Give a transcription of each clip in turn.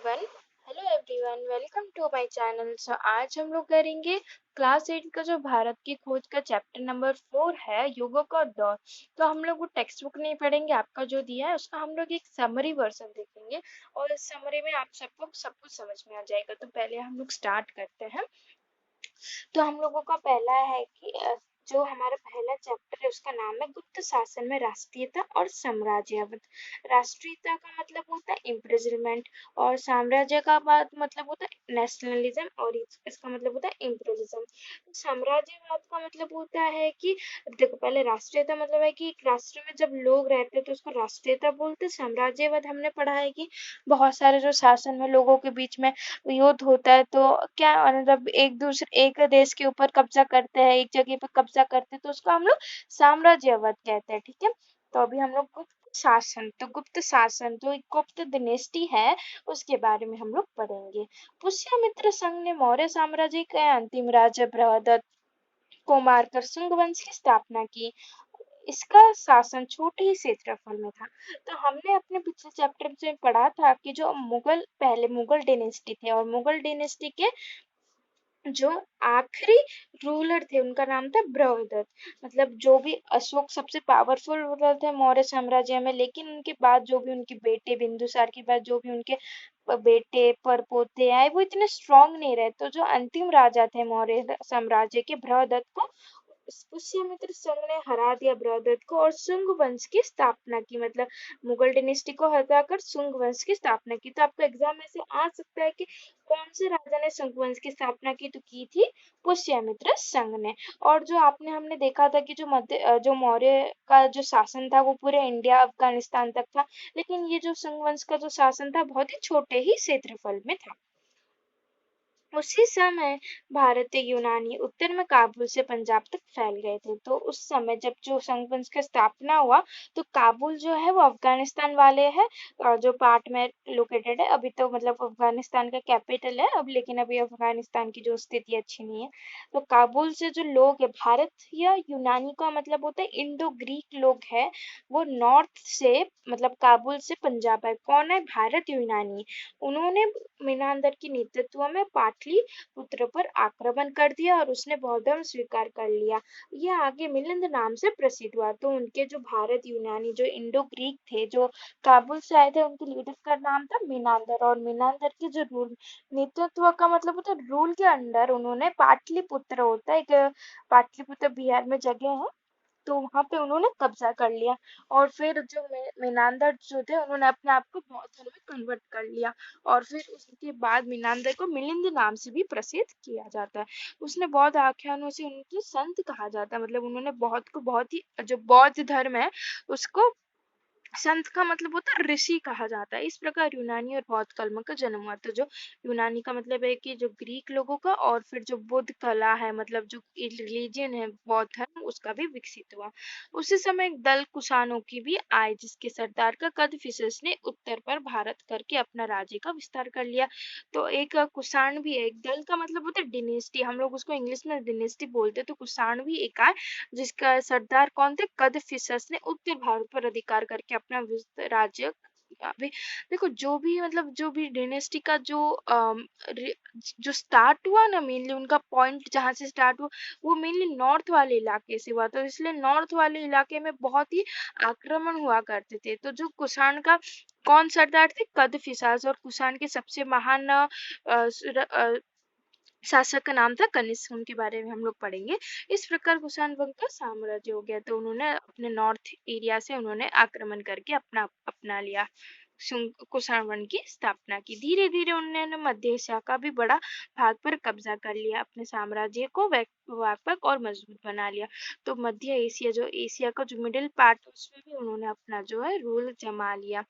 Everyone hello everyone welcome to my channel. So आज हम लोग करेंगे क्लास 8 का जो भारत की खोज का चैप्टर नंबर 4 है युगों का दौर। तो हम लोग वो टेक्स्ट बुक नहीं पढ़ेंगे, आपका जो दिया है उसका हम लोग एक समरी वर्जन देखेंगे और इस समरी में आप सबको सब कुछ समझ में आ जाएगा। तो पहले हम लोग स्टार्ट करते हैं। तो हम लोगों का पहला है कि जो हमारा पहला चैप्टर है उसका नाम है गुप्त शासन में राष्ट्रीयता और साम्राज्यवाद। राष्ट्रीयता का मतलब होता है इम्प्रिजनमेंट और साम्राज्य का बात मतलब होता है नेशनलिज्म और इसका मतलब होता है इम्पीरियलिज्म। साम्राज्यवाद का मतलब होता है कि देखो पहले राष्ट्रीयता मतलब है कि एक राष्ट्र में जब लोग रहते हैं तो उसको राष्ट्रीयता बोलते हैं। साम्राज्यवाद हमने पढ़ा है कि बहुत सारे जो शासन में लोगों के बीच में युद्ध होता है तो क्या मतलब एक देश के ऊपर कब्जा करते हैं, एक जगह पे कब्जा करते हैं तो उसको हम लोग साम्राज्यवाद कहते हैं। ठीक है, तो अभी हम लोग गुप्त शासन जो एक गुप्त डिनेस्टी है उसके बारे में हम लोग पढ़ेंगे। पुष्यमित्र संघ ने मौर्य साम्राज्य के अंतिम राजा बृहदत्त को मारकर शुंग वंश की स्थापना की। इसका शासन छोटे ही क्षेत्रफल में था। तो हमने अपने पिछले चैप्टर में पढ़ा था कि जो पहले मुगल डिनेस्टी थे और मुगल डिनेस्टी के जो आखिरी रूलर थे उनका नाम था बृहदत्त। मतलब जो भी अशोक सबसे पावरफुल रूलर थे मौर्य साम्राज्य में, लेकिन उनके बाद जो भी उनके बेटे बिंदुसार के बाद जो भी उनके बेटे परपोते आए वो इतने स्ट्रांग नहीं रहे। तो जो अंतिम राजा थे मौर्य साम्राज्य के बृहदत्त को पुष्यमित्र संघ ने हरा दिया बृहदत्त को और शुंग वंश की स्थापना की। मतलब मुगल डिनेस्टी को हटाकर शुंग वंश की स्थापना की। तो आपको एग्जाम में से आ सकता है कि कौन से राजा ने शुंग वंश की स्थापना की, तो की थी पुष्यमित्र संघ ने। और जो हमने देखा था कि जो मौर्य का जो शासन था वो पूरे इंडिया अफगानिस्तान तक था, लेकिन ये जो शुंग वंश का जो शासन था बहुत ही छोटे ही क्षेत्रफल में था। उसी समय भारतीय यूनानी उत्तर में काबुल से पंजाब तक फैल गए थे। तो उस समय जब जो संघ वंश का स्थापना हुआ तो काबुल जो है वो अफगानिस्तान वाले है और जो पार्ट में लोकेटेड है। अभी तो मतलब अफगानिस्तान का कैपिटल है अब, लेकिन अभी अफगानिस्तान की जो स्थिति अच्छी नहीं है। तो काबुल से जो लोग है, भारत या यूनानी का मतलब होता है इंडो ग्रीक लोग है, वो नॉर्थ से मतलब काबुल से पंजाब है। कौन है? भारत यूनानी। उन्होंने मीनांदर के नेतृत्व में पाटलिपुत्र पर आक्रमण कर दिया और उसने बौद्ध धर्म स्वीकार कर लिया। यह आगे मिलिंद नाम से प्रसिद्ध हुआ। तो उनके जो भारत यूनानी जो इंडो ग्रीक थे जो काबुल से आए थे उनके लीडर का नाम था मीनांदर। और मीनांदर के जो रूल नेतृत्व का मतलब होता है रूल के अंडर उन्होंने पाटलिपुत्र होता है एक पाटलिपुत्र बिहार में जगह है, तो वहां पे उन्होंने कब्जा कर लिया। और फिर जो मीनांदर जो थे उन्होंने अपने आप को बौद्ध धर्म में कन्वर्ट कर लिया। और फिर उसके बाद मीनांदर को मिलिंद नाम से भी प्रसिद्ध किया जाता है। उसने बौद्ध आख्यानों से उनके संत कहा जाता है। मतलब उन्होंने बौद्ध को बहुत ही जो बौद्ध धर्म है उसको संत का मतलब होता है ऋषि कहा जाता है। इस प्रकार यूनानी और बौद्ध कलम का जन्म हुआ। तो जो यूनानी का मतलब है कि जो ग्रीक लोगों का, और फिर जो बुद्ध कला है मतलब जो रिलीजन है बौद्ध धर्म उसका भी विकसित हुआ। उसी समय एक दल कुषाणों की भी आए जिसके सरदार का कदफिसस ने उत्तर पर भारत करके अपना राज्य का विस्तार कर लिया। तो एक कुषाण भी है। एक दल का मतलब होता है डिनेस्टी, हम लोग उसको इंग्लिश में डिनेस्टी बोलते हैं। तो कुषाण भी एक आए जिसका सरदार कौन थे? कदफिसस ने उत्तर भारत पर अधिकार करके अपना राज्य अभी देखो जो भी मतलब जो भी डिनेस्टी का जो स्टार्ट हुआ ना, मेनली उनका पॉइंट जहाँ से स्टार्ट हुआ वो मेनली नॉर्थ वाले इलाके से हुआ। तो इसलिए नॉर्थ वाले इलाके में बहुत ही आक्रमण हुआ करते थे। तो जो कुषाण का कौन सरदार थे? कदफिसास। और कुषाण के सबसे महान शासक का नाम था कनिष्क, उनके बारे में हम लोग पढ़ेंगे। इस प्रकार कुषाण वंश का साम्राज्य हो गया। तो उन्होंने अपने नॉर्थ एरिया से उन्होंने आक्रमण करके अपना लिया, कुषाण वंश की स्थापना की। धीरे धीरे उन्होंने मध्य एशिया का भी बड़ा भाग पर कब्जा कर लिया, अपने साम्राज्य को व्यापक और मजबूत बना लिया। तो मध्य एशिया जो एशिया का जो मिडिल पार्ट उसमें भी उन्होंने अपना जो है रूल जमा लिया,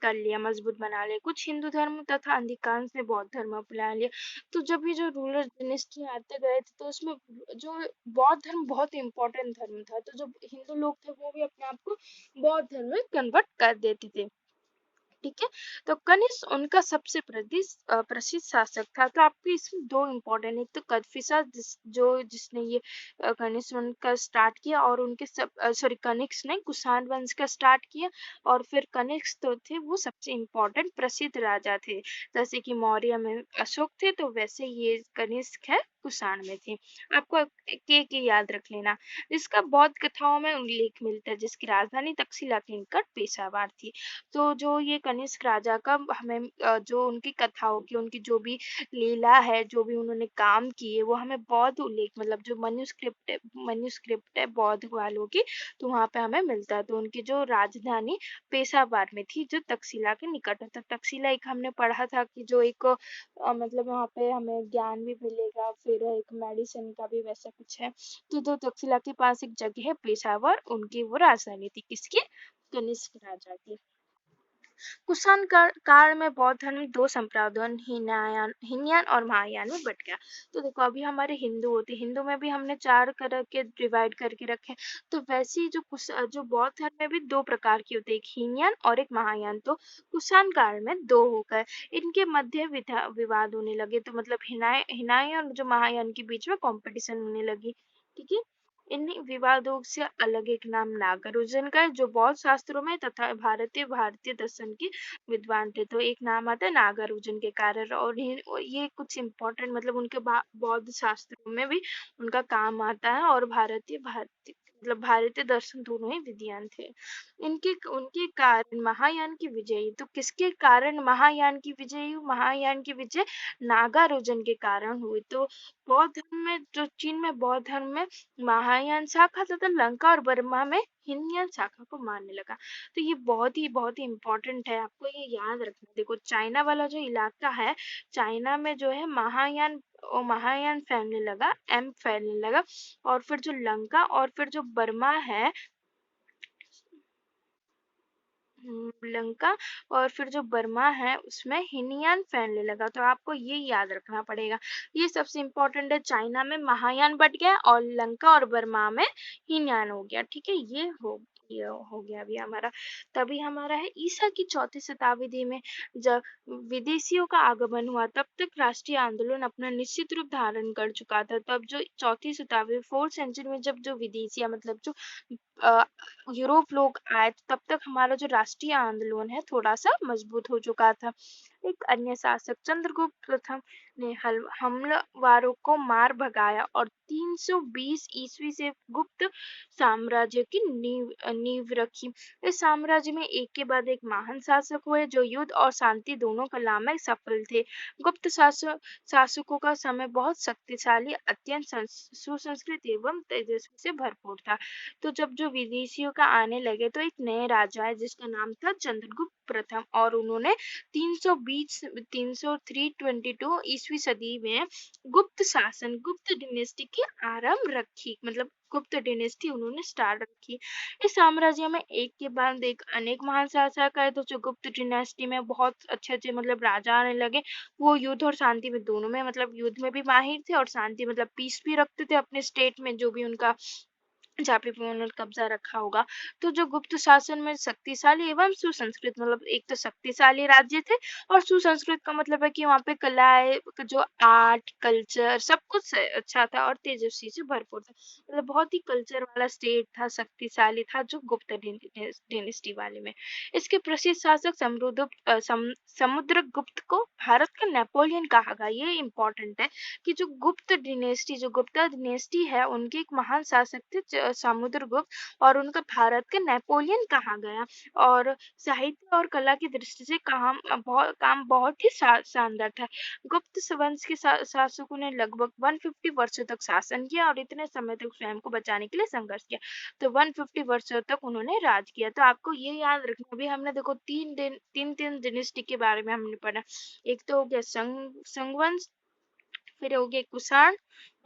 कर लिया, मजबूत बना लिया। कुछ हिंदू धर्म तथा अधिकांश ने बौद्ध धर्म अपना लिया। तो जब ये जो रूलर डिनेस्टी आते गए थे तो उसमें जो बौद्ध धर्म बहुत इंपॉर्टेंट धर्म था। तो जो हिंदू लोग थे वो भी अपने आप को बौद्ध धर्म में कन्वर्ट कर देते थे। ठीक है। तो कनिष्क उनका सबसे प्रसिद्ध शासक था। तो आपके इसमें दो इम्पोर्टेंट, एक तो कदफिसा जिसने ये कनिष्क उनका स्टार्ट किया, और उनके सब सॉरी कनिष्क ने कुषाण वंश का स्टार्ट किया, और फिर कनिष्क तो थे वो सबसे इम्पोर्टेंट प्रसिद्ध राजा थे। जैसे कि मौर्य में अशोक थे, तो वैसे ये कनिष्क है कुषाण में थे। आपको के याद रख लेना। इसका बौद्ध कथाओं में उल्लेख मिलता है, जिसकी राजधानी तक्षशिला के निकट पेशावर थी। तो जो ये कनिष्क राजा का हमें जो उनकी कथाओं की, उनकी जो भी लीला है, जो भी उन्होंने काम किए, वो हमें बौद्ध उल्लेख मतलब जो मन्युस्क्रिप्ट है बौद्ध वालों की, तो वहाँ पे हमें मिलता है। तो उनकी जो राजधानी पेशावर में थी, जो तक्षशिला के निकट है। तो तक्षशिला एक हमने पढ़ा था कि जो एक मतलब वहाँ पे हमें ज्ञान भी मिलेगा, फिर एक मेडिसिन का भी वैसा कुछ है। तो जो तक्षशिला के पास एक जगह है पेशावर, उनकी वो राजधानी थी, किसकी? कनिष्क राजा की। कुषाण काल में बौद्ध धर्म दो संप्रदायों हीनयान और महायान में बट गया। तो देखो अभी हमारे हिंदू होते, हिंदू में भी हमने चार तरह के डिवाइड करके रखे। तो वैसे ही जो बौद्ध धर्म में भी दो प्रकार के होते, एक हीनयान और एक महायान। तो कुषाण काल में दो हो गए, इनके मध्य विवाद होने लगे। तो मतलब हिनाय और जो महायान के बीच में कंपटीशन होने लगी। ठीक है। इन विवादों से अलग एक नाम नागार्जुन का है, जो बौद्ध शास्त्रों में तथा भारतीय दर्शन के विद्वान थे। तो एक नाम आता है नागार्जुन के कारण, और ये कुछ इम्पोर्टेंट मतलब उनके बौद्ध शास्त्रों में भी उनका काम आता है, और भारतीय मतलब भारतीय दर्शन दोनों ही विद्वान थे। इनके उनके कारण महायान की विजयी, तो किसके कारण महायान की विजयी? महायान की विजय नागार्जुन के कारण हुई। तो बौद्ध धर्म में जो चीन में बौद्ध धर्म में महायान शाखा तथा लंका और बर्मा में हीनयान शाखा को मानने लगा। तो ये बहुत ही इम्पोर्टेंट है, आपको ये याद रखना। देखो चाइना वाला जो इलाका है, चाइना में जो है महायान फैलने लगा, फैलने लगा। और फिर जो लंका और फिर जो बर्मा है, लंका और फिर जो बर्मा है उसमें हीनयान फैलने लगा। तो आपको ये याद रखना पड़ेगा, ये सबसे इम्पोर्टेंट है। चाइना में महायान बट गया और लंका और बर्मा में हीनयान हो गया। ठीक है, ये हो गया अभी हमारा। तभी हमारा है ईसा की चौथी शताब्दी में जब विदेशियों का आगमन हुआ, तब तक राष्ट्रीय आंदोलन अपना निश्चित रूप धारण कर चुका था। तब जो चौथी शताब्दी 4th सेंचुरी में जब जो विदेशी मतलब जो अ, यूरोप लोग आए, तब तक हमारा जो राष्ट्रीय आंदोलन है थोड़ा सा मजबूत हो चुका था। एक अन्य शासक चंद्रगुप्त प्रथम ने हमलावरों को मार भगाया और 320 ईस्वी से गुप्त साम्राज्य की नींव रखी। इस साम्राज्य में एक के बाद एक महान शासक हुए, जो युद्ध और शांति दोनों कला में सफल थे। गुप्त शासकों का समय बहुत शक्तिशाली, अत्यंत सुसंस्कृत एवं तेजस्वी से भरपूर था। तो जब जो विदेशियों का आने लगे, तो एक नए राजा है जिसका नाम था चंद्रगुप्त प्रथम, और उन्होंने 322 ईस्वी सदी में गुप्त डिनेस्टी की आरंभ रखी, मतलब गुप्त डिनेस्टी उन्होंने स्टार्ट रखी। इस साम्राज्य में एक के बाद एक अनेक महान शासक आए। तो जो गुप्त डिनेस्टी में बहुत अच्छे अच्छे मतलब राजा आने लगे, वो युद्ध और शांति में दोनों में मतलब युद्ध में भी माहिर थे, और शांति मतलब पीस भी रखते थे अपने स्टेट में, जो भी उनका जहाँ पे भी उन्होंने कब्जा रखा होगा। तो जो गुप्त शासन में शक्तिशाली एवं सुसंस्कृत, मतलब एक तो शक्तिशाली राज्य थे, और सुसंस्कृत का मतलब है कि वहाँ पे कलाएं, जो आर्ट कल्चर सब कुछ अच्छा था और तेजस्वी से भरपूर था। मतलब बहुत ही कल्चर वाला स्टेट था, शक्तिशाली था जो गुप्त डिनेस्टी वाले में। इसके प्रसिद्ध शासक समुद्रगुप्त को भारत का नेपोलियन कहा गया। ये इम्पोर्टेंट है कि जो गुप्ता डिनेस्टी है, उनके एक महान शासक थे समुद्रगुप्त, और उनका भारत का नेपोलियन कहा गया। और साहित्य और कला की दृष्टि से काम बहुत ही शानदार था। गुप्त वंश के शासकों ने लगभग 150 वर्षों तक शासन किया, और इतने समय तक स्वयं को बचाने के लिए संघर्ष किया। तो 150 वर्षों तक उन्होंने राज किया। तो आपको ये याद रखना, अभी हमने देखो तीन डिनेस्टी के बारे में हमने पढ़ा। एक तो हो गया संघवंश, फिर हो गए कुषाण,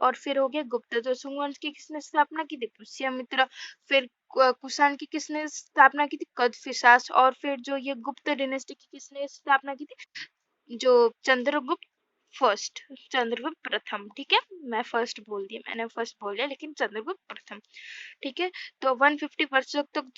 और फिर हो गए गुप्त। तो सुंगवंश की किसने स्थापना की थी? पुष्यमित्र। फिर कुषाण की किसने स्थापना की थी? कदफिसास। और फिर जो ये गुप्त डिनेस्टी की किसने स्थापना की थी? जो चंद्रगुप्त फर्स्ट, चंद्रगुप्त प्रथम। ठीक है, मैंने फर्स्ट बोल दिया, लेकिन चंद्रगुप्त प्रथम। ठीक है। तो 150 वर्षों तक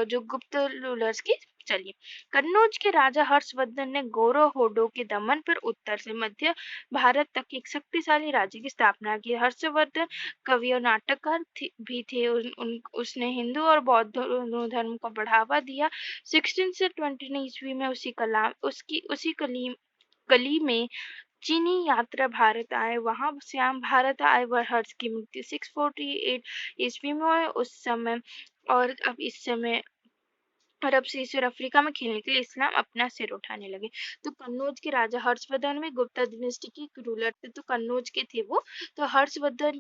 जो गुप्त रूलर्स की चलिए, कन्नौज के राजा हर्षवर्धन ने गौरव होडो के दमन पर उत्तर से मध्य भारत तक एक शक्तिशाली राज्य की स्थापना की। हर्षवर्धन कवि और नाटककार भी थे। उसने हिंदू और बौद्ध दोनों धर्म को बढ़ावा दिया। 1629 ईस्वी में उसी कली में चीनी यात्रा भारत आए। वहां श्याम भारत आए व हर्ष की मृत्यु 648 ईस्वी में हुई। उस समय और अब इस समय अरब से ईस्ट अफ्रीका में खेलने के लिए इस्लाम अपना सिर उठाने लगे। तो कन्नौज के राजा हर्षवर्धन में गुप्ता डिनेस्टी के रूलर थे, तो कन्नौज के थे वो। तो हर्षवर्धन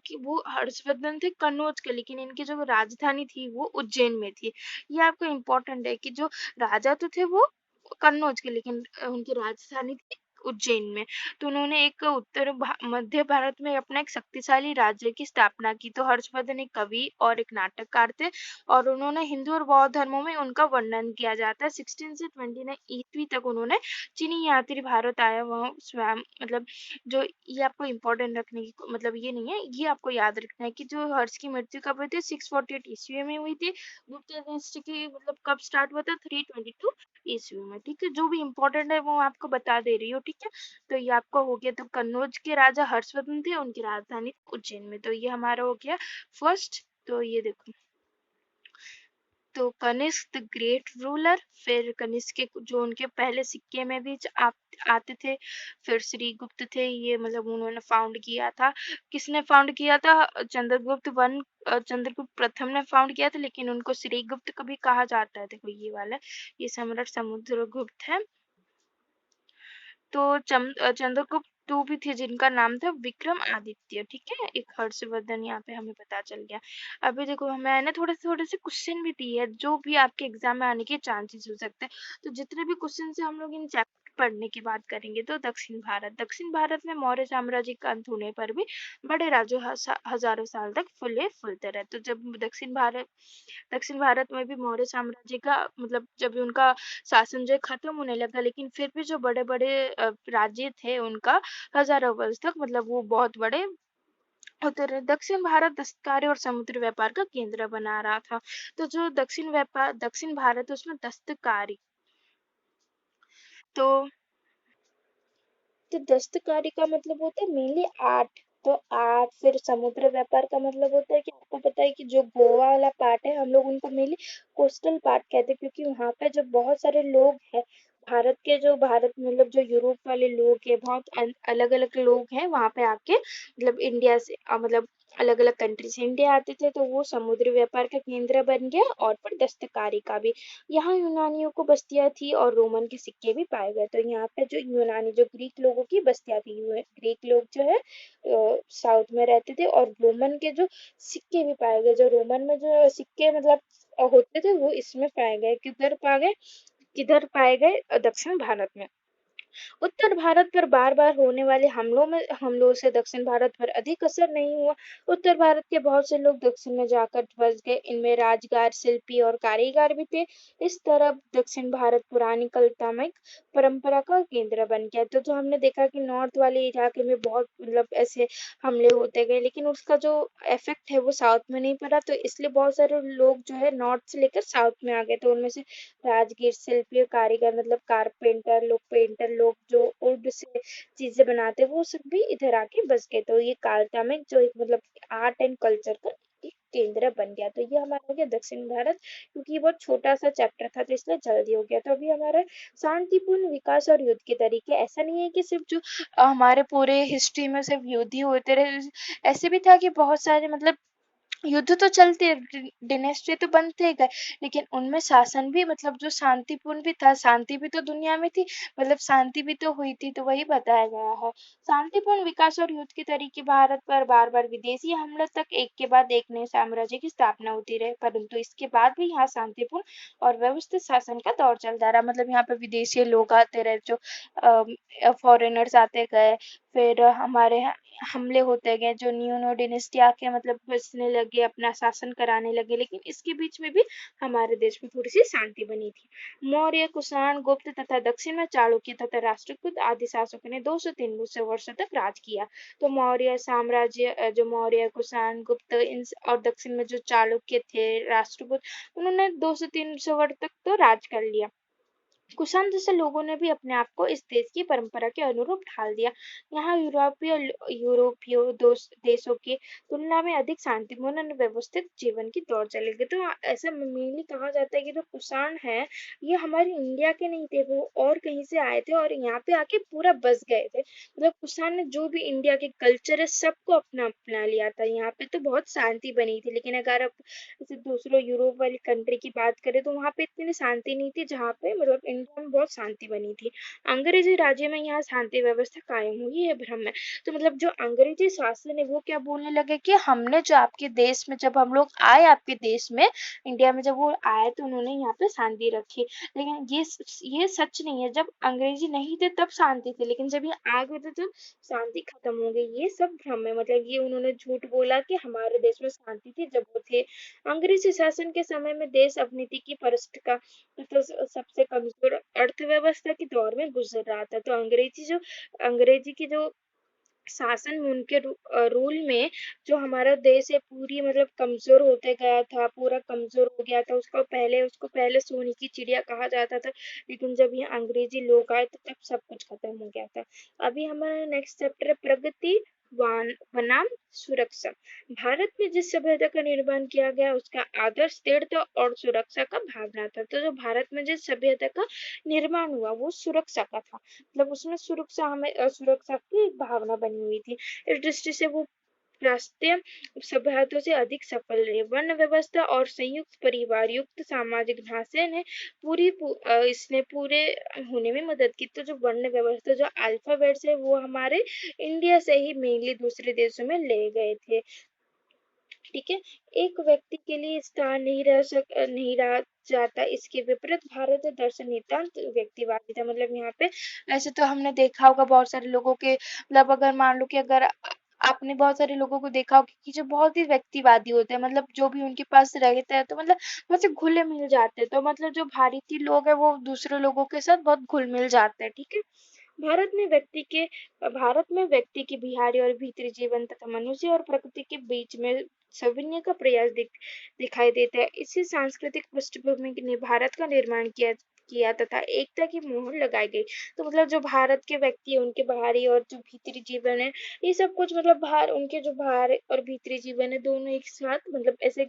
थे कन्नौज के, लेकिन इनकी जो राजधानी थी वो उज्जैन में थी। ये आपको इम्पोर्टेंट है कि जो राजा तो थे वो कन्नौज के, लेकिन उनकी राजधानी थी उज्जैन में। तो उन्होंने एक मध्य भारत में अपना एक शक्तिशाली राज्य की स्थापना की। तो हर्षवर्धन एक कवि और एक नाटककार थे, और उन्होंने हिंदू और बौद्ध धर्मों में उनका वर्णन किया जाता है। 16 से 29 ईस्वी तक उन्होंने चीनी यात्री भारत आया वह स्वयं मतलब जो ये आपको इम्पोर्टेंट रखने की मतलब ये नहीं है, ये आपको याद रखना है कि जो हर्ष की मृत्यु कब हुई थी 648 ईस्वी में हुई थी। गुप्त डायनेस्टी की मतलब कब स्टार्ट हुआ था 322 ईस्वी में। ठीक है, जो भी इम्पोर्टेंट है वो आपको बता दे रही हूँ। ठीक है, तो ये आपको हो गया। तो कन्नौज के राजा हर्षवर्धन थे, उनकी राजधानी उज्जैन में। तो ये हमारा हो गया फर्स्ट। तो ये देखो, तो कनिष्क द ग्रेट रूलर, फिर कनिष्क के जो उनके पहले सिक्के में भी आते थे। फिर श्रीगुप्त थे, ये मतलब उन्होंने फाउंड किया था। किसने फाउंड किया था? चंद्रगुप्त प्रथम ने फाउंड किया था, लेकिन उनको श्रीगुप्त कभी कहा जाता है। देखो ये वाला, ये सम्राट समुद्रगुप्त है। तो चंद्रगुप्त टू भी थे, जिनका नाम था विक्रमादित्य। ठीक है, एक हर्षवर्धन यहाँ पे हमें पता चल गया। अभी देखो मैंने थोड़े से क्वेश्चन भी दिए हैं जो भी आपके एग्जाम में आने के चांसेस हो सकते हैं। तो जितने भी क्वेश्चन से हम लोग इन चैप्टर पढ़ने की बात करेंगे। तो दक्षिण भारत में मौर्य साम्राज्य का अंत होने पर भी बड़े राज्य हजारों साल तक फुलते रहे। तो जब दक्षिण भारत में भी मौर्य साम्राज्य का मतलब जब भी उनका शासन जो है खत्म होने लगा, लेकिन फिर भी जो बड़े बड़े राज्य थे उनका हजारों वर्ष तक मतलब वो बहुत बड़े होते रहे। दक्षिण भारत दस्तकारी और समुद्री व्यापार का केंद्र बना रहा था। तो जो दक्षिण भारत उसमें दस्तकारी, तो दस्तकारी का मतलब होता है मेनली आर्ट। तो आर्ट, फिर समुद्र व्यापार का मतलब होता है कि आपको पता है कि जो गोवा वाला पार्ट है हम लोग उनको मेनली कोस्टल पार्ट कहते हैं, क्योंकि वहाँ पे जो बहुत सारे लोग हैं भारत मतलब जो यूरोप वाले लोग हैं, बहुत अलग अलग लोग हैं वहाँ पे आके मतलब इंडिया से मतलब अलग अलग कंट्री से इंडिया आते थे। तो वो समुद्री व्यापार का केंद्र बन गया, और फिर दस्तकारी का भी। यहाँ यूनानियों को बस्तियां थी और रोमन के सिक्के भी पाए गए। तो यहाँ पे जो यूनानी जो ग्रीक लोगों की बस्तियां थी, ग्रीक लोग जो है साउथ में रहते थे, और रोमन के जो सिक्के भी पाए गए। जो रोमन में जो सिक्के मतलब होते थे वो इसमें पाए गए। किधर पाए गए? दक्षिण भारत में। उत्तर भारत पर बार बार होने वाले हमलों से दक्षिण भारत पर अधिक असर नहीं हुआ। उत्तर भारत के बहुत से लोग दक्षिण में जाकर बस गए। इनमें राजगार, शिल्पी और कारीगर भी थे। इस तरह दक्षिण भारत पुरानी कलतामयिक परंपरा का केंद्र बन गया। तो जो हमने देखा कि नॉर्थ वाले इलाके में बहुत मतलब ऐसे हमले होते गए, लेकिन उसका जो इफेक्ट है वो साउथ में नहीं पड़ा। तो इसलिए बहुत सारे लोग जो है नॉर्थ से लेकर साउथ में आ गए। तो उनमें से राजगीर, शिल्पी और कारीगर मतलब कारपेंटर लोग, पेंटर लोग जो वुड से चीजें बनाते वो सब भी इधर आके बस गए। तो ये कालका में जो एक मतलब आर्ट एंड कल्चर का एक केंद्र बन गया। तो ये हमारा हो गया दक्षिण भारत, क्योंकि ये बहुत छोटा सा चैप्टर था तो इसलिए जल्दी हो गया। तो अभी हमारा शांतिपूर्ण विकास और युद्ध के तरीके। ऐसा नहीं है कि सिर्फ जो हमारे पूरे हिस्ट्री में सिर्फ युद्ध ही होते रहे, ऐसे भी था कि बहुत सारे मतलब युद्ध तो चलते, डिनेस्टी तो बनते गए, लेकिन उनमें शासन भी मतलब जो शांतिपूर्ण भी था। शांति भी तो दुनिया में थी, मतलब शांति भी तो हुई थी। तो वही बताया गया है। शांतिपूर्ण विकास और युद्ध के तरीके। भारत पर बार बार विदेशी हमलों तक एक के बाद एक नए साम्राज्य की स्थापना होती रही, परंतु इसके बाद भी यहाँ शांतिपूर्ण और व्यवस्थित शासन का दौर चलता रहा। मतलब यहाँ पे विदेशी लोग आते रहे, जो फॉरेनर्स आते गए, फिर हमारे यहाँ हमले होते गए, जो न्यू डिनेस्टी आके मतलब बसने लगे, अपना शासन कराने लगे। लेकिन इसके बीच में भी हमारे देश में थोड़ी सी शांति बनी थी। मौर्य, कुषाण, गुप्त तथा दक्षिण में चालुक्य तथा राष्ट्रकूट आदि शासकों ने 200-300 वर्षों तक राज किया। तो मौर्य साम्राज्य जो मौर्य, कुषाण, गुप्त और दक्षिण में जो चालुक्य थे, राष्ट्रकूट, उन्होंने 200-300 वर्ष तक तो राज कर लिया। कुषाण जैसे लोगों ने भी अपने आप को इस देश की परंपरा के अनुरूप ढाल दिया। यहाँ यूरोपीय देशों की तुलना में अधिक शांतिपूर्ण और व्यवस्थित जीवन की दौर चली गई। तो ऐसा मेनली कहा जाता है कि जो कुषाण है ये हमारे इंडिया के नहीं थे, वो और कहीं से आए थे और यहाँ पे आके पूरा बस गए थे। मतलब कुषाण ने जो भी इंडिया के कल्चर है सबको अपना अपना लिया था। यहाँ पे तो बहुत शांति बनी थी, लेकिन अगर आप जैसे दूसरों यूरोप वाली कंट्री की बात करें तो वहाँ पे इतनी शांति नहीं थी जहाँ पे मतलब इंडिया में बहुत शांति बनी थी। अंग्रेजी राज्य में यहाँ शांति व्यवस्था कायम हुई है भ्रम है। तो मतलब जो अंग्रेजी शासन है वो क्या बोलने लगे कि हमने जो आपके देश में, जब हम लोग आए आपके देश में, इंडिया में जब वो आए तो उन्होंने यहाँ पे शांति रखी। लेकिन ये सच नहीं है, जब अंग्रेजी नहीं थे तब शांति थी, लेकिन जब ये आ गए थे तो शांति खत्म हो गई। ये सब भ्रम है, मतलब ये उन्होंने झूठ बोला कि हमारे देश में शांति थी जब वो थे। अंग्रेजी शासन के समय में देश अवनीति की परिस्थिति का मतलब सबसे कमजोर अर्थव्यवस्था के दौर में गुजर रहा था। तो अंग्रेजी की जो शासन में उनके रूल में जो हमारा देश है पूरी मतलब कमजोर होते गया था, पूरा कमजोर हो गया था। उसको पहले सोने की चिड़िया कहा जाता था, लेकिन जब ये अंग्रेजी लोग आए तो तब सब कुछ खत्म हो गया था। अभी हमारा नेक्स्ट चैप्टर है प्रगति बनाम सुरक्षा। भारत में जिस सभ्यता का निर्माण किया गया उसका आदर्श दृढ़ता और सुरक्षा का भावना था। तो जो भारत में जिस सभ्यता का निर्माण हुआ वो सुरक्षा का था, मतलब उसमें सुरक्षा की एक भावना बनी हुई थी। इस दृष्टि से वो राष्ट्रीय सभ्यताओं से अधिक सफल रहे। वर्ण व्यवस्था और संयुक्त परिवार युक्त सामाजिक ढांचे ने इसने पूरे होने में मदद की। तो जो वर्ण व्यवस्था, जो अल्फाबेट्स है वो हमारे इंडिया से ही मेनली दूसरे देशों में ले गए थे। ठीक है, एक व्यक्ति के लिए स्थान नहीं रहा जाता, इसके विपरीत भारत दर्शन नितांत व्यक्तिवादी था। मतलब यहाँ पे ऐसे तो हमने देखा होगा बहुत सारे लोगों के, मतलब अगर मान लो कि अगर आपने बहुत सारे लोगों को देखा होगा कि जो बहुत ही व्यक्तिवादी होते हैं, मतलब जो भी उनके पास रहता है तो मतलब बहुत से घुले मिल जाते हैं। तो मतलब जो भारतीय लोग है वो दूसरे लोगों के साथ बहुत घुल मिल जाते हैं। ठीक है, भारत में व्यक्ति के भारत में व्यक्ति के बाहरी और भीतरी जीवन तथा मनुष्य और प्रकृति के बीच में साधुन्य का प्रयास दिखाई देता है। इसी सांस्कृतिक पृष्ठभूमि ने भारत का निर्माण किया किया तथा एकता की मोहर लगाई गई। तो मतलब जो भारत के व्यक्ति है उनके बाहरी और जो भीतरी जीवन है, ये सब कुछ मतलब बाहर उनके जो बाहर और भीतरी जीवन है दोनों एक साथ मतलब ऐसे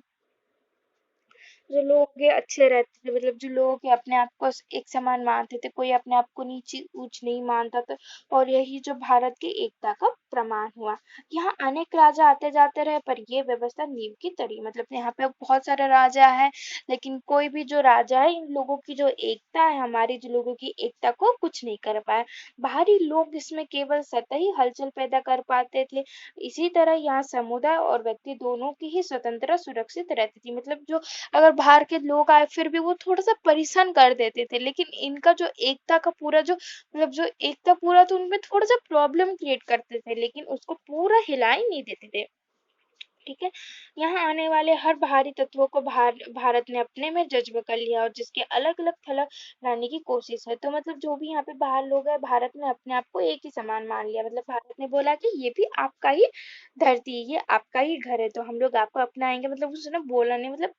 जो लोग ये अच्छे रहते थे, मतलब जो लोग ये अपने आप को एक समान मानते थे, कोई अपने आप को नीची ऊंच नहीं मानता था। और यही जो भारत की एकता का प्रमाण हुआ। यहाँ अनेक राजा आते जाते रहे पर ये व्यवस्था नींव की तरी, मतलब यहाँ पे बहुत सारे राजा हैं, लेकिन कोई भी जो राजा है इन लोगों की जो एकता है, हमारी जो लोगों की एकता को कुछ नहीं कर पाया। बाहरी लोग इसमें केवल सतही हलचल पैदा कर पाते थे। इसी तरह यहाँ समुदाय और व्यक्ति दोनों की ही स्वतंत्रता सुरक्षित रहती थी। मतलब जो अगर बाहर के लोग आए फिर भी वो थोड़ा-सा परेशान कर देते थे, लेकिन इनका जो एकता का पूरा जो मतलब जो एकता पूरा तो उनमें थोड़ा-सा प्रॉब्लम क्रिएट करते थे, लेकिन उसको पूरा हिला ही नहीं देते थे। ठीक है, यहाँ आने वाले हर बाहरी तत्वों को भारत ने अपने में जज्ब कर लिया और जिसके अलग-अलग थलग लाने की कोशिश है। तो मतलब जो भी यहाँ पे बाहर लोग हैं, भारत ने अपने आप को एक ही समान मान लिया। मतलब भारत ने बोला कि ये भी आपका ही धरती है, ये आपका ही घर है, तो हम लोग आपको अपनाएंगे। मतलब उसने बोला नहीं, मतलब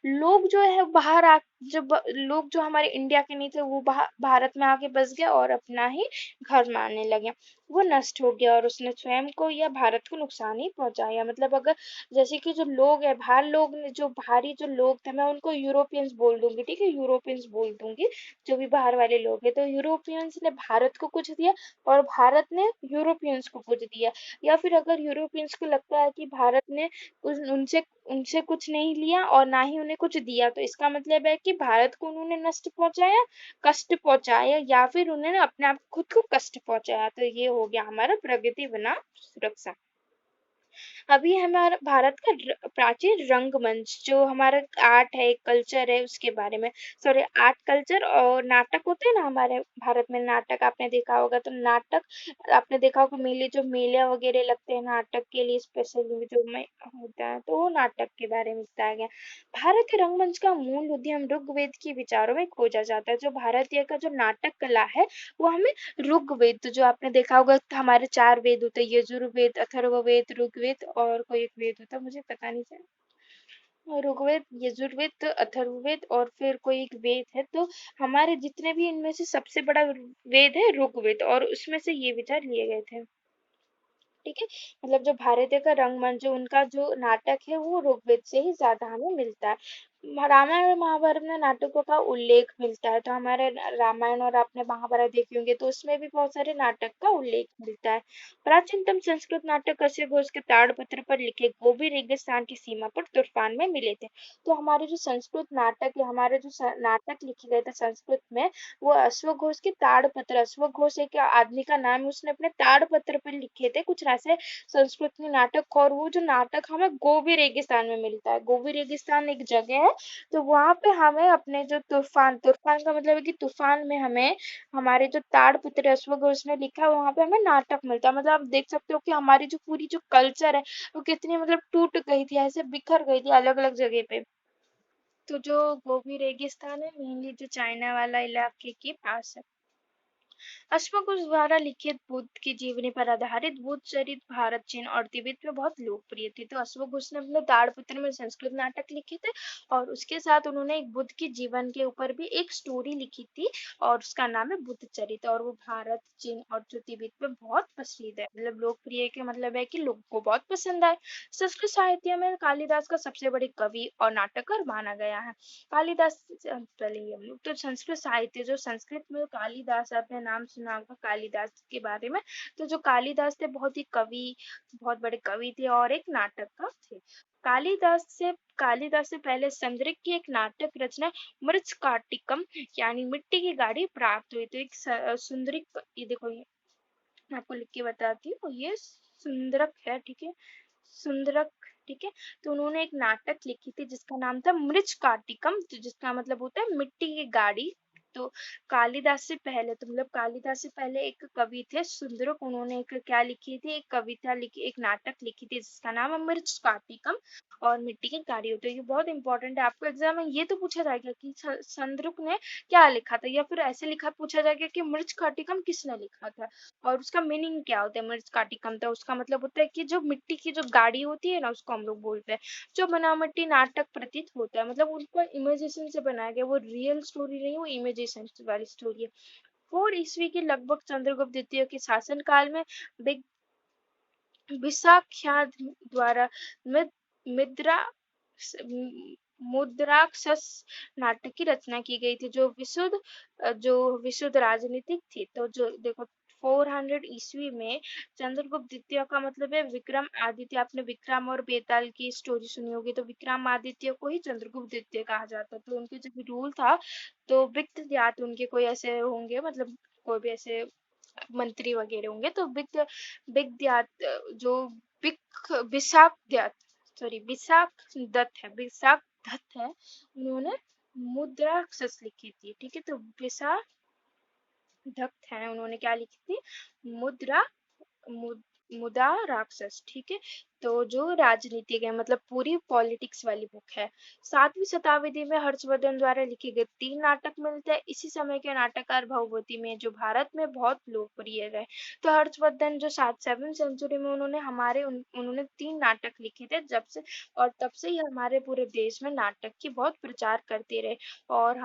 लोग जो है बाहर आ जब लोग जो हमारे इंडिया के नहीं थे वो भारत में आके बस गए और अपना ही घर मानने लगे। वो नष्ट हो गया और उसने स्वयं को या भारत को नुकसान ही पहुंचाया। मतलब अगर जैसे कि जो लोग है बाहर लोग ने जो बाहरी जो लोग थे, मैं उनको यूरोपियंस बोल दूंगी। ठीक है, यूरोपियंस बोल दूंगी, जो भी बाहर वाले लोग हैं। तो यूरोपियंस ने भारत को कुछ दिया और भारत ने यूरोपियंस को कुछ दिया। या फिर अगर यूरोपियंस को लगता है कि भारत ने उनसे उनसे कुछ नहीं लिया और ना ही उन्हें कुछ दिया, तो इसका मतलब है कि भारत को उन्होंने नष्ट पहुंचाया, कष्ट पहुंचाया, या फिर उन्होंने अपने आप खुद को कष्ट पहुंचाया। तो ये हो गया हमारा प्रगति बनाम सुरक्षा। अभी हमारा भारत का प्राचीन रंगमंच जो हमारा आर्ट है, कल्चर है, उसके बारे में। सॉरी, आर्ट कल्चर और नाटक होते हैं ना हमारे भारत में। नाटक आपने देखा होगा, तो नाटक आपने देखा होगा मेले, जो मेले वगैरह लगते हैं नाटक के लिए स्पेशल जो में होता है, तो वो नाटक के बारे में बताया गया। भारत के रंगमंच का मूल उद्यम ऋग्वेद के विचारों में खोजा जाता है। जो भारतीय का जो नाटक कला है वो हमें ऋग्वेद, जो आपने देखा होगा हमारे 4 वेद होते हैं, यजुर्वेद, अथर्ववेद, ऋग्वेद और कोई एक वेद होता है, मुझे पता नहीं है। ऋग्वेद, यजुर्वेद, अथर्ववेद और फिर कोई एक वेद है। तो हमारे जितने भी इनमें से सबसे बड़ा वेद है ऋग्वेद, और उसमें से ये विचार लिए गए थे। ठीक है, मतलब जो भारतीय का रंगमंच, जो उनका जो नाटक है वो ऋग्वेद से ही ज्यादा हमें मिलता है। रामायण और महाभारत में नाटकों का उल्लेख मिलता है, तो हमारे रामायण और आपने महाभारत देखे होंगे तो उसमें भी बहुत सारे नाटक का उल्लेख मिलता है। प्राचीनतम संस्कृत नाटक कश्यप घोष के ताड़पत्र पर लिखे गोबी रेगिस्तान की सीमा पर तूफान में मिले थे। तो हमारे जो संस्कृत नाटक है, हमारे जो नाटक लिखे गए थे संस्कृत में, वो अश्वघोष के ताड़पत्र, अश्वघोष एक आदमी का नाम है, उसने अपने ताड़पत्र पे लिखे थे कुछ ऐसे संस्कृत में नाटक। और वो जो नाटक हमें गोबी रेगिस्तान में मिलता है। गोबी रेगिस्तान एक जगह है, तो वहां पे हमें अपने जो तूफान, तूफान का मतलब है कि तूफान में हमें हमारे जो ताड़पत्र अश्वघोष ने लिखा है वहां पे हमें नाटक मिलता है। मतलब आप देख सकते हो कि हमारी जो पूरी जो कल्चर है वो कितनी मतलब टूट गई थी, ऐसे बिखर गई थी अलग अलग जगह पे। तो जो गोबी रेगिस्तान है मेनली जो चाइना वाला इलाके के पास है। अश्वघोष द्वारा लिखित बुद्ध की जीवनी पर आधारित बुद्ध चरित भारत, चीन और तिब्बत में बहुत लोकप्रिय थे। तो अश्वघोष ने अपने ताड़पत्र में संस्कृत नाटक लिखे थे, और उसके साथ उन्होंने एक बुद्ध के जीवन के ऊपर भी एक स्टोरी लिखी थी, और उसका नाम है बुद्ध चरित। और वो भारत, चीन और जो तिब्बत में बहुत प्रसिद्ध है, मतलब लोकप्रिय के मतलब है कि लोगों को बहुत पसंद आए। संस्कृत साहित्य में कालिदास का सबसे बड़े कवि और नाटककार माना गया है। कालिदास पहले ही हम लोग तो संस्कृत साहित्य, जो संस्कृत में कालिदास, आपने नाम सुना होगा कालिदास के बारे में। तो जो कालिदास थे बहुत ही कवि, बहुत बड़े कवि थे और एक नाटककार थे। कालिदास से पहले संदर्भ की एक नाटक रचना मृच्छकाटिकम यानी मिट्टी की गाड़ी प्राप्त हुई। तो एक सुंदरिक, ये देखो ये मैं आपको लिख के बताती हूँ, ये सुंदरक है, ठीक है, सुंदरक, ठीक है। तो उन्होंने एक नाटक लिखी थी जिसका नाम था मृच्छकाटिकम, तो जिसका मतलब होता है मिट्टी की गाड़ी। तो कालिदास से पहले, तो मतलब कालिदास से पहले एक कवि थे सुंदरक, उन्होंने एक क्या लिखी थी, एक कविता लिखी, एक नाटक लिखी थी जिसका नाम है मृच्छकाटिकम और मिट्टी की गाड़ी होती है। ये बहुत इंपॉर्टेंट है, आपको एग्जाम में ये तो पूछा जाएगा कि सुंदरक ने क्या लिखा था, या फिर ऐसे लिखा पूछा जाएगा कि मृच्छकाटिकम किसने लिखा था और उसका मीनिंग क्या होता है। मृच्छकाटिकम, तो उसका मतलब होता है कि जो मिट्टी की जो गाड़ी होती है ना उसको हम लोग बोलते हैं। जो बनावटी नाटक प्रतीत होता है, मतलब उनको इमेजिनेशन से बनाया गया, वो रियल स्टोरी नहीं, वो इमेजिनेशन वाली स्टोरी है। 4 ईस्वी के लगभग चंद्रगुप्त द्वितीय के शासन काल में विशाख्याद द्वारा मिद- मिद्रा मुद्राक्षस नाटक की रचना की गई थी, जो विशुद्ध राजनीतिक थी। तो जो देखो 400 ईस्वी में चंद्रगुप्त द्वितीय का मतलब है विक्रम आदित्य। आपने विक्रम और बेताल की स्टोरी सुनी होगी, तो विक्रम आदित्य को ही चंद्रगुप्त द्वितीय कहा जाता है। तो उनके जो रूल था, तो विक्त उनके कोई ऐसे होंगे, मतलब कोई भी ऐसे मंत्री वगैरह होंगे, तो विद्यात जो विशाख दत्त है, विशाख दत्त है, उन्होंने मुद्राक्षस लिखी थी। ठीक है, तो विशाख दत्त है, उन्होंने क्या लिखी थी, मुद्रा मु- मुदा राक्षस। ठीक है, तो जो राजनीतिक है, मतलब पूरी पॉलिटिक्स वाली बुक है। 7वीं शताब्दी में हर्षवर्धन द्वारा लिखे गए 3 नाटक मिलते हैं। इसी समय के नाटककार भगवती में जो भारत में बहुत लोकप्रिय रहे। तो हर्षवर्धन जो 7वीं सेंचुरी में उन्होंने 3 नाटक लिखे थे, जब से और तब से ही हमारे पूरे देश में नाटक की बहुत प्रचार करते रहे। और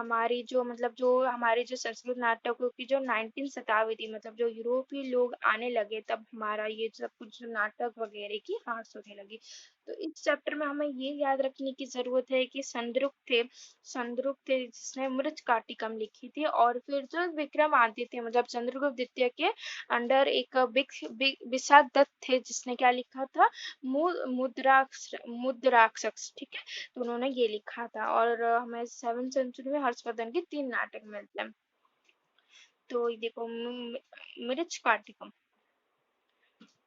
जो हमारे जो संस्कृत नाटकों की जो 19वीं शताब्दी, मतलब जो यूरोपीय लोग आने लगे, तब हमारा ये सब कुछ नाटक वगैरह की हास होने लगी। तो इस चैप्टर में हमें ये याद रखने की जरूरत है कि चंद्रगुप्त थे जिसने मृच्छकाटिकम लिखी थी, और फिर जो विक्रमादित्य थे, मतलब चंद्रगुप्त द्वितीय के अंडर एक विशाखदत्त थे जिसने क्या लिखा था, मुद्राक्षस। ठीक है, तो उन्होंने ये लिखा था। और हमें 7वीं सेंचुरी में हर्षवर्धन के 3 नाटक मिलते हैं। तो ये देखो मृच्छकाटिकम।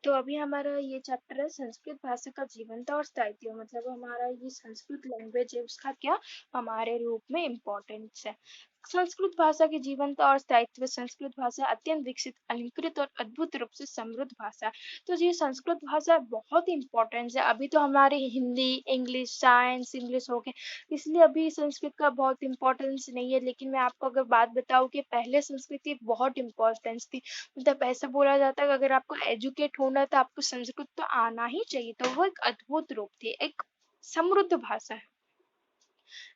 तो अभी हमारा ये चैप्टर है संस्कृत भाषा का जीवंत और स्थायित्व, मतलब हमारा ये संस्कृत लैंग्वेज है उसका क्या हमारे रूप में इम्पोर्टेंस है। संस्कृत भाषा के जीवंत और स्थायित्व, संस्कृत भाषा अत्यंत विकसित, अलंकृत और अद्भुत रूप से समृद्ध भाषा है। तो ये संस्कृत भाषा बहुत इंपॉर्टेंस है। अभी तो हमारे हिंदी, इंग्लिश, साइंस, इंग्लिश हो गए, इसलिए अभी संस्कृत का बहुत इंपॉर्टेंस नहीं है। लेकिन मैं आपको अगर बात बताऊं कि पहले संस्कृत की बहुत इंपॉर्टेंस थी, मतलब ऐसा बोला जाता है कि अगर आपको एजुकेट होना है तो आपको संस्कृत तो आना ही चाहिए। तो वो एक अद्भुत रूप थी, एक समृद्ध भाषा है।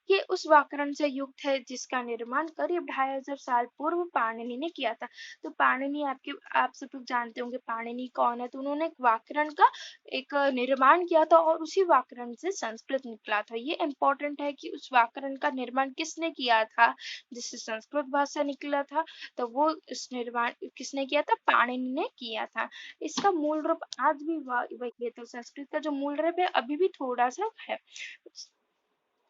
ये उस व्याकरण से युक्त है जिसका निर्माण करीब 2500 साल पूर्व पाणिनि ने किया था। तो पाणिनि आप सब लोग जानते होंगे पाणिनि कौन है, तो उन्होंने एक व्याकरण का एक निर्माण किया था और उसी व्याकरण से संस्कृत निकला था। ये इम्पोर्टेंट है कि उस व्याकरण का निर्माण किसने किया था जिससे संस्कृत भाषा निकला था, तो वो इस निर्माण किसने किया था, पाणिनि ने किया था। इसका मूल रूप आज भी वही है, तो संस्कृत का जो मूल रूप है अभी भी थोड़ा सा है।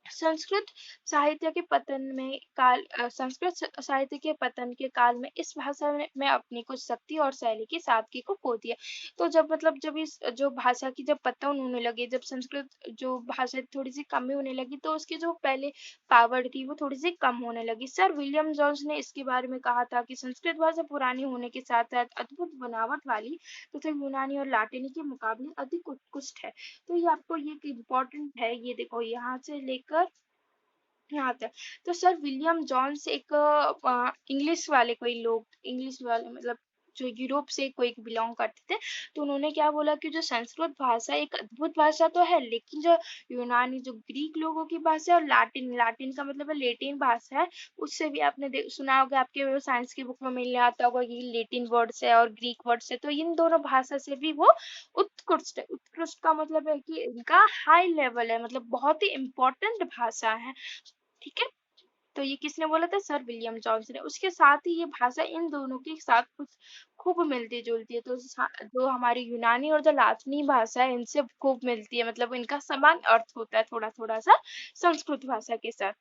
संस्कृत साहित्य के पतन में साहित्य के पतन के काल में इस भाषा में अपनी कुछ शक्ति और शैली की सादगी को खो दिया। तो जब इस जो भाषा की जब पतन होने लगे, जब संस्कृत जो भाषा थोड़ी सी कमी होने लगी, तो उसकी जो पहले पावर थी वो थोड़ी सी कम होने लगी। सर विलियम जोन्स ने इसके बारे में कहा था कि संस्कृत भाषा पुरानी होने के साथ साथ अद्भुत बनावट वाली तथा यूनानी और लाटिनी के मुकाबले अधिक उत्कृष्ट है। तो ये आपको ये इम्पोर्टेंट है, ये देखो यहाँ से लेकर यहाँ तक। तो सर विलियम जॉन्स एक इंग्लिश वाले कोई लोग, इंग्लिश वाले मतलब जो यूरोप से कोई बिलोंग करते थे, तो उन्होंने क्या बोला कि जो संस्कृत भाषा एक अद्भुत भाषा तो है, लेकिन जो यूनानी जो ग्रीक लोगों की भाषा है और लाटिन लाटिन का मतलब है लेटिन भाषा है, उससे भी आपने सुना होगा, आपके साइंस की बुक में मिलने आता होगा कि लेटिन वर्ड्स है और ग्रीक वर्ड्स है, तो इन दोनों भाषा से भी वो उत्कृष्ट है। उत्कृष्ट का मतलब है कि इनका हाई लेवल है, मतलब बहुत ही इम्पोर्टेंट भाषा है। ठीक है, तो ये किसने बोला था, सर विलियम जॉन्स ने। उसके साथ ही ये भाषा इन दोनों के साथ कुछ खूब मिलती जुलती है, तो जो हमारी यूनानी और जो लातिनी भाषा है इनसे खूब मिलती है, मतलब इनका समान अर्थ होता है थोड़ा थोड़ा सा संस्कृत भाषा के साथ।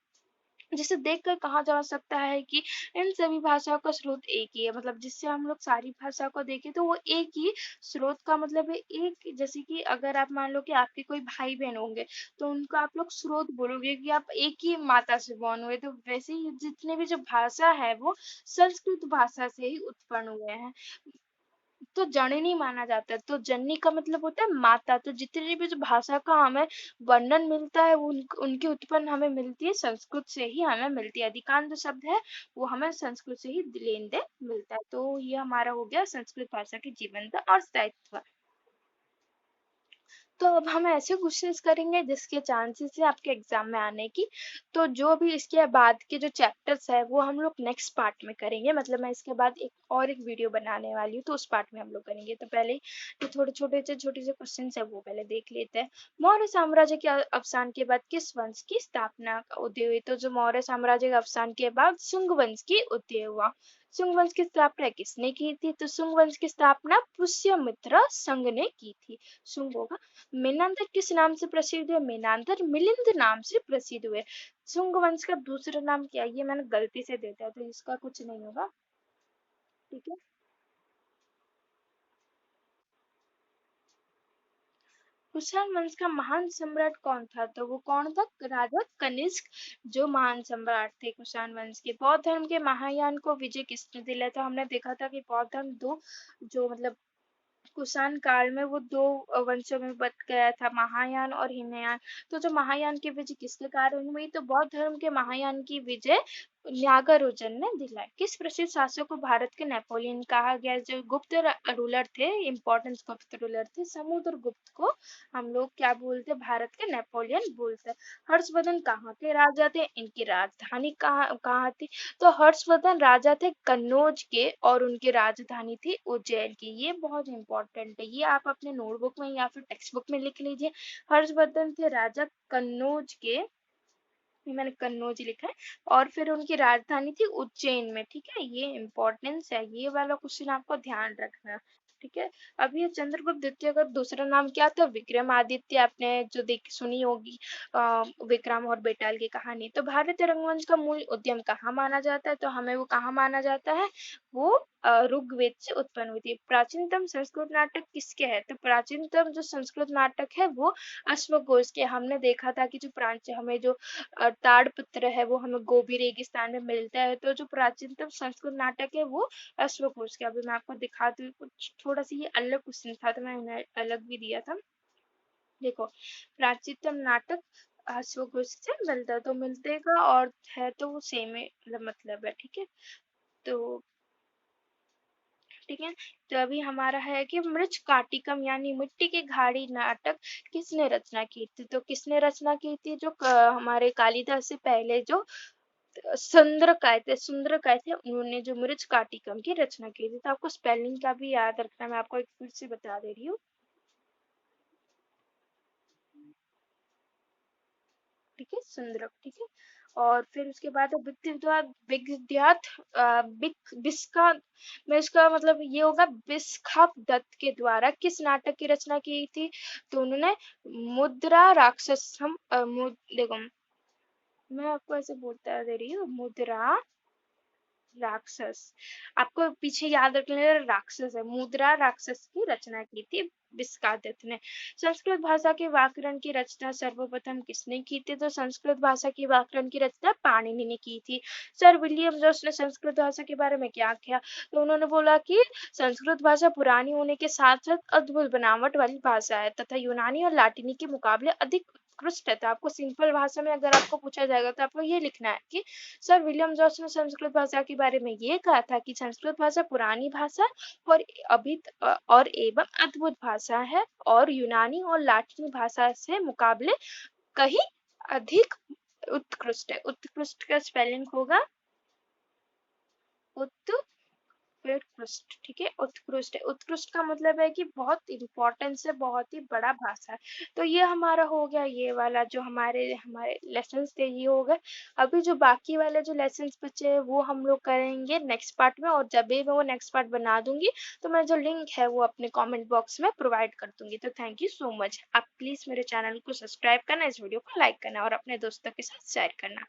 जिसे देखकर कहा जा सकता है कि इन सभी भाषाओं का स्रोत एक ही है, मतलब जिससे हम लोग सारी भाषा को देखें तो वो एक ही स्रोत का मतलब है। एक जैसे कि अगर आप मान लो कि आपके कोई भाई बहन होंगे, तो उनको आप लोग स्रोत बोलोगे कि आप एक ही माता से बॉर्न हुए, तो वैसे ही जितने भी जो भाषा है वो संस्कृत भाषा से ही उत्पन्न हुए हैं। तो जननी माना जाता है, तो जननी का मतलब होता है माता। तो जितनी भी जो भाषा का हमें वर्णन मिलता है वो उनकी उत्पन्न हमें मिलती है संस्कृत से ही हमें मिलती है। अधिकांश जो शब्द है वो हमें संस्कृत से ही लेन देन मिलता है। तो ये हमारा हो गया संस्कृत भाषा की जीवंत और स्थायित्व। तो अब हम ऐसे क्वेश्चंस करेंगे जिसके चांसेस है आपके एग्जाम में आने की। तो जो भी इसके बाद के जो चैप्टर्स है वो हम लोग नेक्स्ट पार्ट में करेंगे, मतलब मैं इसके बाद एक वीडियो बनाने वाली हूँ, तो उस पार्ट में हम लोग करेंगे। तो पहले ये थोड़े छोटे से क्वेश्चन है वो पहले देख लेते हैं। मौर्य साम्राज्य के अवसान के बाद किस वंश की स्थापना का उदय हुई, तो जो मौर्य साम्राज्य के अवसान के बाद शुंग वंश की उदय हुआ। शुंग वंश की स्थापना किसने की थी, तो शुंग वंश की स्थापना पुष्यमित्र संघ ने की थी। शुंग होगा। मेनांदर किस नाम से प्रसिद्ध है, मेनांदर मिलिंद नाम से प्रसिद्ध हुए। शुंग वंश का दूसरा नाम क्या है, ये मैंने गलती से दे दिया तो इसका कुछ नहीं होगा। ठीक है, कुषाण वंश का महान सम्राट कौन था, तो वो कौन था, राजा कनिष्क जो महान सम्राट थे कुषाण वंश के। बौद्ध धर्म के महायान को विजय किसने दिलाया, तो हमने देखा था कि बौद्ध धर्म दो जो मतलब कुषाण काल में वो दो वंशों में बट गया था, महायान और हीनयान। तो जो महायान की विजय किसके कारण हुई, तो बौद्ध धर्म के महायान की विजय नागार्जुन ने दिलाई। किस प्रसिद्ध शासक को भारत के नेपोलियन कहा गया, जो गुप्त रूलर थे, इंपॉर्टेंट गुप्त रूलर थे, समुद्रगुप्त को हम लोग क्या बोलते, भारत के नेपोलियन बोलते। हर्षवर्धन कहाँ के राजा थे, इनकी राजधानी कहाँ कहाँ थी, तो हर्षवर्धन राजा थे कन्नौज के और उनकी राजधानी थी उज्जैन की। ये बहुत इंपॉर्टेंट है, ये आप अपने नोटबुक में या फिर टेक्स्ट बुक में लिख लीजिए। हर्षवर्धन थे राजा कन्नौज के, ये मैंने कन्नौज लिखा है, और फिर उनकी राजधानी थी उज्जैन में। ठीक है, ये इंपॉर्टेंस है, ये वाला क्वेश्चन आपको ध्यान रखना। ठीक है, अभी ये चंद्रगुप्त द्वितीय का दूसरा नाम क्या था, विक्रमादित्य। आपने जो देख सुनी होगी विक्रम और बेताल की कहानी। तो भारतीय रंगमंच का मूल उद्यम कहाँ माना जाता है, तो हमें वो कहाँ माना जाता है, वो ऋग्वेद से उत्पन्न हुई थी। प्राचीनतम संस्कृत नाटक किसके है, तो प्राचीनतम जो संस्कृत नाटक है वो अश्वघोष के। हमने देखा था कि जो प्रांच हमें जो ताड़पत्र है वो हमें गोबी रेगिस्तान में मिलता है। तो जो प्राचीनतम संस्कृत नाटक है वो अश्वघोष के। अभी मैं आपको दिखाती हूँ, कुछ थोड़ा सा ये अलग क्वेश्चन था तो मैं उन्हें अलग भी दिया था। देखो, प्राचीनतम नाटक अश्वघोष से मिलता है, तो मिलते का और है तो वो सेम मतलब है। ठीक है, तो ठीक है। तो अभी हमारा है कि मृच्छकाटिकम यानी मिट्टी की घाड़ी नाटक किसने रचना की थी? तो किसने रचना की थी? जो हमारे कालिदास से पहले जो सुंदरकाय थे उन्होंने जो मृच्छकाटिकम की रचना की थी। तो आपको स्पेलिंग का भी याद रखना, मैं आपको एक फिर से बता दे रही हूँ। ठीक है, सुंदरक, ठीक है। और फिर उसके बाद है विद्यात बिस्का में इसका मतलब ये होगा बिस्खप दत्त के द्वारा किस नाटक की रचना की थी? तो उन्होंने मुद्रा राक्षसम देखो, मैं आपको ऐसे बोलता दे रही हूँ, मुद्रा राक्षस। आपको पीछे याद रखना, राक्षस है, मुद्रा राक्षस की रचना की थी विस्कादत्त ने। संस्कृत भाषा के व्याकरण की रचना सर्वप्रथम किसने की थी? तो संस्कृत भाषा की व्याकरण की रचना पाणिनि ने की थी। सर विलियम जोस ने संस्कृत भाषा के बारे में क्या किया? तो उन्होंने बोला कि संस्कृत भाषा पुरानी होने के साथ साथ अद्भुत बनावट वाली भाषा है तथा यूनानी और लाटिनी के मुकाबले अधिक उत्कृष्ट है। तो आपको सिंपल भाषा में अगर आपको पूछा जाएगा तो आपको ये लिखना है कि सर विलियम जॉन्स ने संस्कृत भाषा के बारे में ये कहा था कि संस्कृत भाषा पुरानी भाषा और और एवं अद्भुत भाषा है और यूनानी और लाटिनी भाषा से मुकाबले कहीं अधिक उत्कृष्ट है। उत्कृष्ट का स्पेलिंग होगा उत्कृष्ट, ठीक है। उत्कृष्ट है, उत्कृष्ट का मतलब है कि बहुत इंपॉर्टेंस है, बहुत ही बड़ा भाषा है। तो ये हमारा हो गया, ये वाला जो हमारे हमारे लेसन्स थे ये हो गए। अभी जो बाकी वाले जो लेसन्स बचे हैं वो हम लोग करेंगे नेक्स्ट पार्ट में, और जब भी मैं वो नेक्स्ट पार्ट बना दूंगी तो मैं जो लिंक है वो अपने कमेंट बॉक्स में प्रोवाइड कर दूंगी। तो थैंक यू सो मच। आप प्लीज मेरे चैनल को सब्सक्राइब करना, इस वीडियो को लाइक करना और अपने दोस्तों के साथ शेयर करना।